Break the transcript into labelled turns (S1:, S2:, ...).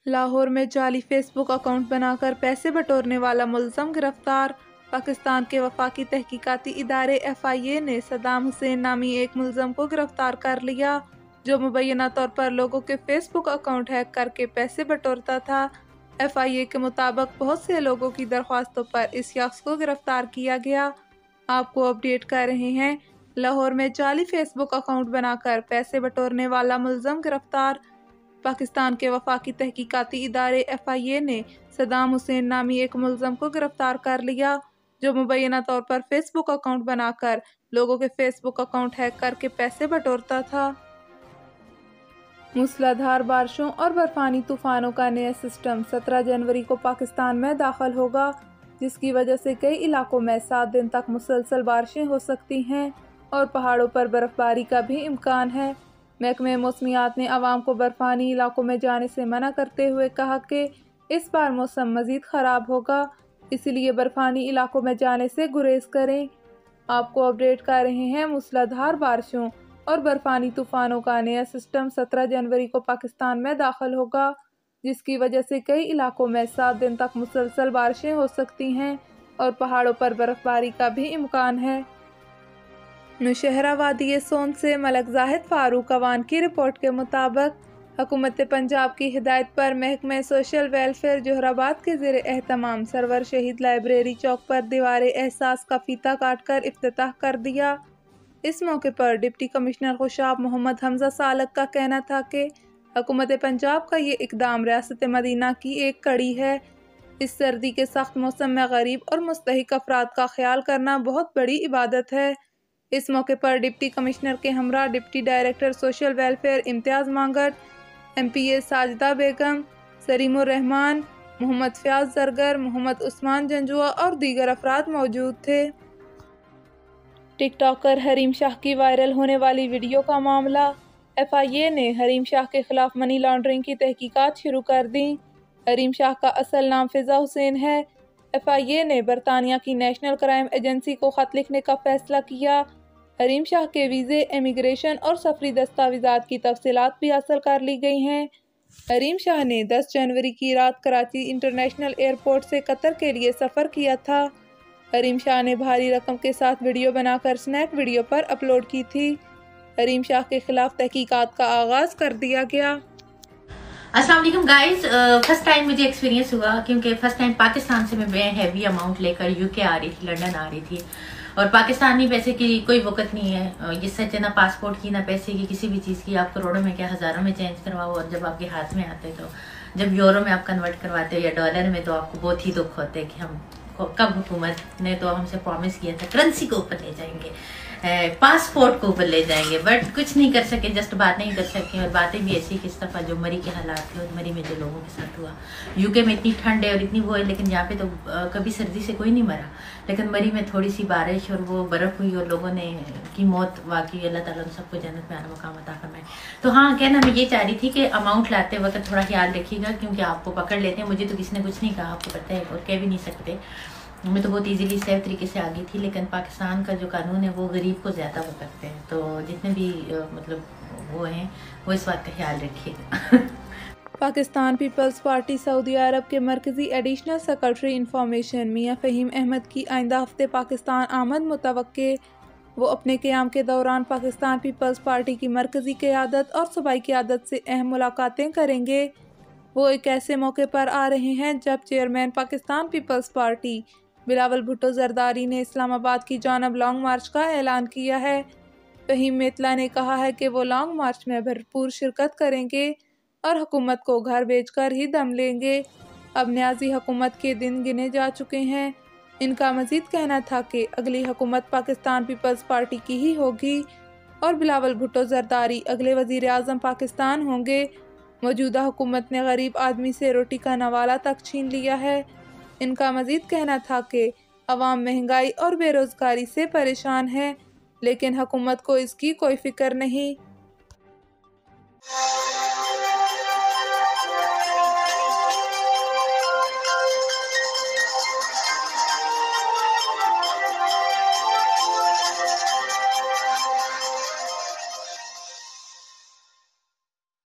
S1: लाहौर में जाली Facebook account बनाकर पैसे बटोरने वाला मुलज़म गिरफ्तार। पाकिस्तान के वफाकी तहकीकाती इदारे FIA ने सदाम हुसैन नामी एक मुलज़म को गिरफ्तार कर लिया, जो मुबैना तौर पर लोगों के फेसबुक अकाउंट हैक करके पैसे बटोरता था। FIA के मुताबिक बहुत से लोगों की दरख्वास्तों पर इस शख्स को गिरफ्तार किया गया। आपको अपडेट कर रहे हैं, लाहौर में जाली फेसबुक अकाउंट बनाकर पैसे बटोरने वाला मुलज़म गिरफ्तार। पाकिस्तान के वफाकी तहकीकाती इदारे FIA ने सदाम हुसैन नामी एक मुलज़म को गिरफ्तार कर लिया, जो मुबैना तौर पर फेसबुक अकाउंट बनाकर लोगों के फेसबुक अकाउंट हैक करके पैसे बटोरता था। मूसलाधार बारिशों और बर्फानी तूफानों का नया सिस्टम 17 जनवरी को पाकिस्तान में दाखिल होगा, जिसकी वजह से कई इलाकों में 7 दिन तक मुसलसल बारिशें हो सकती हैं और पहाड़ों पर बर्फबारी का भी इम्कान है। महकमे मौसमियात ने आवाम को बर्फानी इलाकों में जाने से मना करते हुए कहा कि इस बार मौसम मज़ीद ख़राब होगा, इसलिए बर्फानी इलाकों में जाने से गुरेज करें। आपको अपडेट कर रहे हैं, मूसलाधार बारिशों और बर्फानी तूफानों का नया सिस्टम 17 जनवरी को पाकिस्तान में दाखिल होगा, जिसकी वजह से कई इलाकों में 7 दिन तक मुसलसल बारिशें हो सकती हैं और पहाड़ों पर बर्फबारी का भी इम्कान है। नौशहरा वादी सोन से मलक जाहिद फारूक अवान की रिपोर्ट के मुताबिक हुकूमत पंजाब की हिदायत पर महकमे सोशल वेलफेयर जोहराबाद के ज़ेर एहतमाम सरवर शहीद लाइब्रेरी चौक पर दीवारे एहसास का फीता काट कर इफ्तिताह कर दिया। इस मौके पर डिप्टी कमिश्नर खुशाब मोहम्मद हमजा सालक का कहना था कि हुकूमत पंजाब का ये इकदाम रियासत मदीना की एक कड़ी है। इस सर्दी के सख्त मौसम में गरीब और मुस्तहिक अफराद का ख्याल करना बहुत बड़ी इबादत है। इस मौके पर डिप्टी कमिश्नर के हमरा डिप्टी डायरेक्टर सोशल वेलफेयर इम्तियाज़ मांगट, MPA साजिदा बेगम, सरीमुर रहमान, मोहम्मद फयाज जरगर, मोहम्मद उस्मान जंजुआ और दीगर अफराद मौजूद थे। टिकटॉकर हरीम शाह की वायरल होने वाली वीडियो का मामला। FIA ने हरीम शाह के खिलाफ मनी लॉन्ड्रिंग की तहकीकात शुरू कर दी। हरीम शाह का असल नाम फिजा हुसैन है। FIA ने बरतानिया की नेशनल क्राइम एजेंसी को ख़त लिखने का फैसला किया। हरीम शाह के वीज़े, इमिग्रेशन और सफरी दस्तावेज़ात की तफसीलात भी हासिल कर ली गई हैं। हरीम शाह ने 10 जनवरी की रात कराची इंटरनेशनल एयरपोर्ट से कतर के लिए सफ़र किया था। हरीम शाह ने भारी रकम के साथ वीडियो बनाकर स्नैक वीडियो पर अपलोड की थी। हरीम शाह के खिलाफ तहकीकात का आगाज़ कर दिया गया।
S2: अस्सलाम वालेकुम गाइस, फर्स्ट टाइम मुझे एक्सपीरियंस हुआ क्योंकि फर्स्ट टाइम पाकिस्तान से मैं हैवी अमाउंट लेकर UK आ रही थी, लंदन आ रही थी और पाकिस्तानी पैसे की कोई वक़्त नहीं है। ये सच है, ना पासपोर्ट की ना पैसे की, किसी भी चीज़ की। आप करोड़ों में क्या हज़ारों में चेंज करवाओ और जब आपके हाथ में आते तो जब यूरो में आप कन्वर्ट करवाते हो या डॉलर में तो आपको बहुत ही दुख होता है कि हम कब हुकूमत ने तो हमसे प्रॉमिस किया था करेंसी को ऊपर ले जाएंगे, पासपोर्ट को ऊपर ले जाएंगे, बट कुछ नहीं कर सके, जस्ट बात नहीं कर सके। और बातें भी ऐसी किस दफ़ा जो मरी के हालात थे और मरी में जो लोगों के साथ हुआ। UK में इतनी ठंड है और इतनी वो है, लेकिन यहाँ पे तो कभी सर्दी से कोई नहीं मरा, लेकिन मरी में थोड़ी सी बारिश और वो बर्फ़ हुई और लोगों ने की मौत वाकई। अल्लाह ताला उन सबको जन्नत में आना मकाम अता फरमाए। तो हाँ, कहना मैं ये चाह रही थी कि अमाउंट लाते वक्त थोड़ा ख्याल रखिएगा, क्योंकि आपको पकड़ लेते हैं। मुझे तो किसी ने कुछ नहीं कहा, आपको पता है, और कह भी नहीं सकते। मैं तो बहुत इजीली सेफ तरीके से आ गई थी, लेकिन पाकिस्तान का जो कानून है वो गरीब को ज़्यादा वो करते हैं। तो जितने भी मतलब वो हैं वो इस बात का ख्याल रखिएगा।
S1: पाकिस्तान पीपल्स पार्टी सऊदी अरब के मरकज़ी एडिशनल सेक्रेटरी इंफॉर्मेशन मियाँ फ़हीम अहमद की आइंदा हफ्ते पाकिस्तान आमद मुतवक्के। वो अपने क़याम के दौरान पाकिस्तान पीपल्स पार्टी की मरकज़ी क़यादत और सूबाई क़यादत से अहम मुलाकातें करेंगे। वो एक ऐसे मौके पर आ रहे हैं जब chairman Pakistan Peoples Party Bilawal Bhutto Zardari ने इस्लामाबाद की जानब लॉन्ग मार्च का ऐलान किया है। फ़हीम मेतला ने कहा है कि वो लॉन्ग मार्च में भरपूर शिरकत करेंगे और हुकूमत को घर भेजकर ही दम लेंगे। अब न्याजी हुकूमत के दिन गिने जा चुके हैं। इनका मज़ीद कहना था कि अगली हुकूमत पाकिस्तान पीपल्स पार्टी की ही होगी और बिलावल भुट्टो जरदारी अगले वज़ीर आज़म पाकिस्तान होंगे। मौजूदा हुकूमत ने गरीब आदमी से रोटी का नवाला तक छीन लिया है। इनका मज़ीद कहना था कि अवाम महंगाई और बेरोज़गारी से परेशान है, लेकिन हुकूमत को इसकी कोई फ़िक्र नहीं।